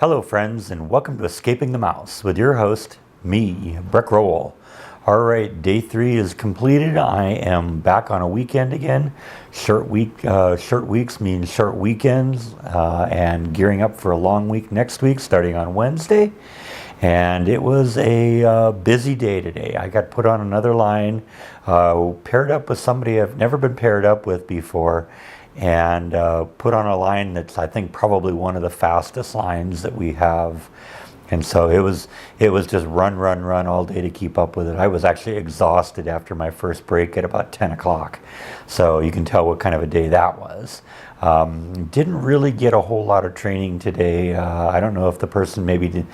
Hello, friends, and welcome to Escaping the Mouse with your host, me, Breck Rowell. All right, day 3 is completed. I am back on a weekend again. Short weeks mean short weekends, and gearing up for a long week next week, starting on Wednesday. And it was a busy day today. I got put on another line, paired up with somebody I've never been paired up with before, and put on a line that's, I think, probably one of the fastest lines that we have. And so it was just run all day to keep up with it. I was actually exhausted after my first break at about 10 o'clock. So you can tell what kind of a day that was. Didn't really get a whole lot of training today. I don't know if the person that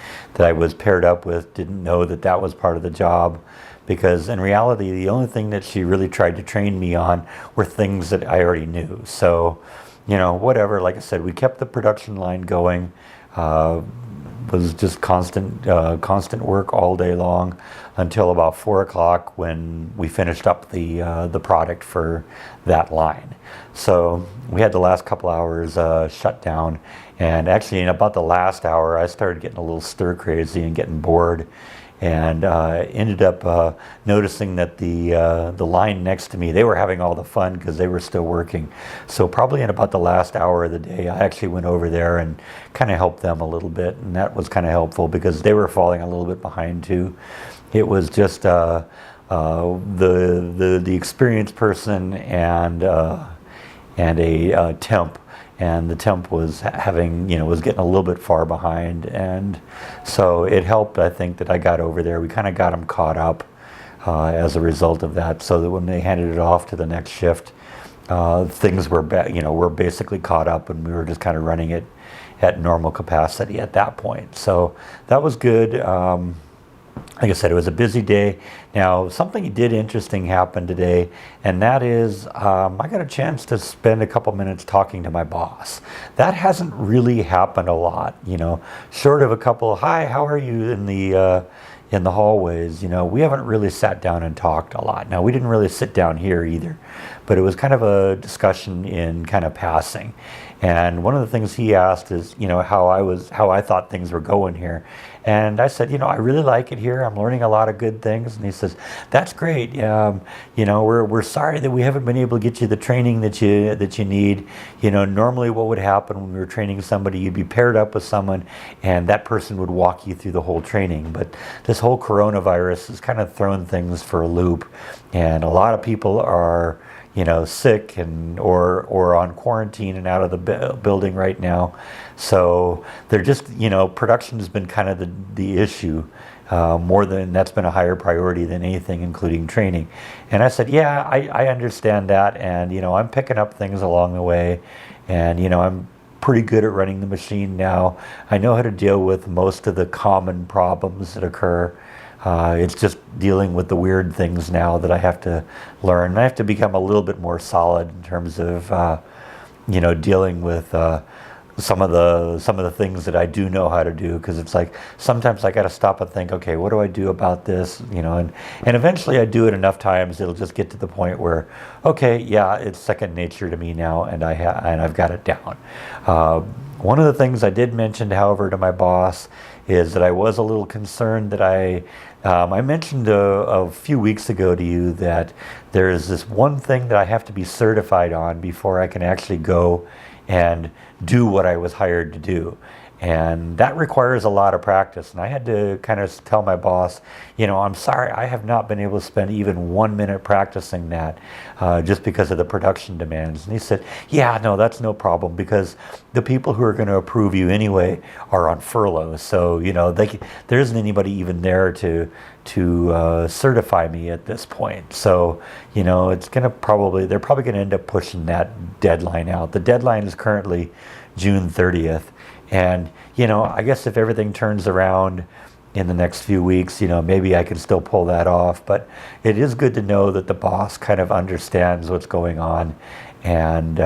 I was paired up with didn't know that that was part of the job. Because in reality, the only thing that she really tried to train me on were things that I already knew. So, whatever. Like I said, we kept the production line going. Was just constant work all day long until about 4 o'clock when we finished up the product for that line. So we had the last couple hours shut down, and actually in about the last hour, I started getting a little stir crazy and getting bored. And ended up noticing that the line next to me, they were having all the fun because they were still working. So probably in about the last hour of the day, I actually went over there and kind of helped them a little bit, and that was kind of helpful because they were falling a little bit behind too. It was just the experienced person and a temp. And the temp was was getting a little bit far behind, and so it helped, I think, that I got over there. We kind of got them caught up as a result of that, so that when they handed it off to the next shift, things were were basically caught up, and we were just kind of running it at normal capacity at that point. So that was good. Like I said, it was a busy day. Now, something interesting happened today, and that is I got a chance to spend a couple minutes talking to my boss. That hasn't really happened a lot, short of a couple, hi, how are you, in the hallways. We haven't really sat down and talked a lot. Now, we didn't really sit down here either, but it was kind of a discussion in kind of passing. And one of the things he asked is, how I thought things were going here. And I said, I really like it here. I'm learning a lot of good things. And he says, that's great. We're sorry that we haven't been able to get you the training that you need. Normally what would happen when we were training somebody, you'd be paired up with someone and that person would walk you through the whole training. But this whole coronavirus has kind of thrown things for a loop. And a lot of people are sick or on quarantine and out of the building right now. So they're just, production has been kind of the issue that's been a higher priority than anything, including training. And I said, yeah, I understand that. And, I'm picking up things along the way, and, I'm pretty good at running the machine now. I know how to deal with most of the common problems that occur. It's just dealing with the weird things now that I have to learn. And I have to become a little bit more solid in terms of, dealing with some of the things that I do know how to do. Because it's like sometimes I got to stop and think, okay, what do I do about this? And eventually I do it enough times, it'll just get to the point where, okay, yeah, it's second nature to me now, and I've got it down. One of the things I did mention, however, to my boss is that I was a little concerned that I mentioned a few weeks ago to you that there is this one thing that I have to be certified on before I can actually go and do what I was hired to do. And that requires a lot of practice. And I had to kind of tell my boss, I'm sorry, I have not been able to spend even 1 minute practicing that just because of the production demands. And he said, yeah, no, that's no problem, because the people who are going to approve you anyway are on furlough. So, there isn't anybody even there to certify me at this point. So, it's going to they're probably going to end up pushing that deadline out. The deadline is currently June 30th. And, I guess if everything turns around in the next few weeks, maybe I can still pull that off. But it is good to know that the boss kind of understands what's going on and,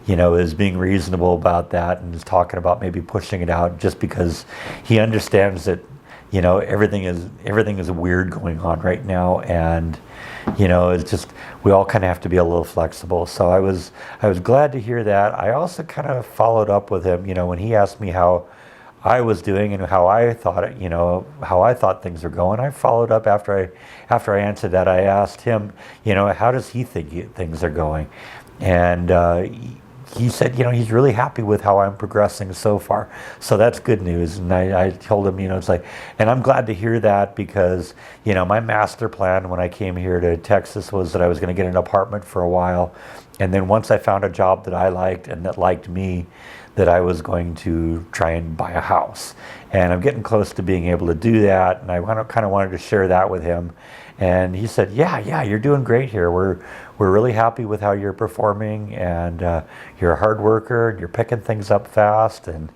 is being reasonable about that and is talking about maybe pushing it out just because he understands that, everything is weird going on right now. And, it's just, we all kind of have to be a little flexible. So I was glad to hear that. I also kind of followed up with him, when he asked me how I was doing and how I thought it, how I thought things were going. I followed up after I answered that. I asked him, how does he think things are going? And he said, he's really happy with how I'm progressing so far. So that's good news. And I told him, it's like, and I'm glad to hear that because, my master plan when I came here to Texas was that I was going to get an apartment for a while. And then once I found a job that I liked and that liked me, that I was going to try and buy a house. And I'm getting close to being able to do that. And I kind of wanted to share that with him. And he said, yeah, you're doing great here. We're really happy with how you're performing, and you're a hard worker, and you're picking things up fast. And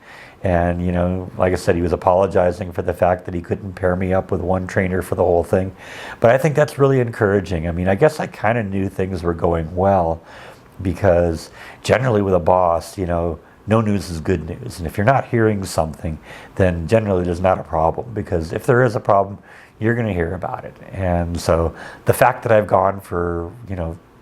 like I said, he was apologizing for the fact that he couldn't pair me up with one trainer for the whole thing. But I think that's really encouraging. I mean, I guess I kind of knew things were going well because generally with a boss, no news is good news. And if you're not hearing something, then generally there's not a problem, because if there is a problem, you're going to hear about it. And so the fact that I've gone for,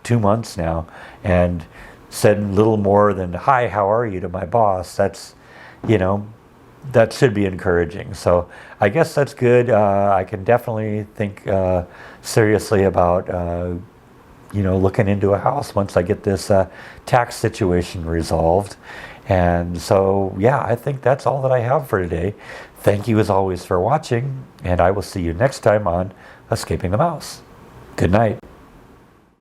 2 months now and said little more than, hi, how are you, to my boss, that's, that should be encouraging. So I guess that's good. I can definitely think seriously about looking into a house once I get this tax situation resolved. And so, yeah, I think that's all that I have for today. Thank you as always for watching, and I will see you next time on Escaping the Mouse. Good night.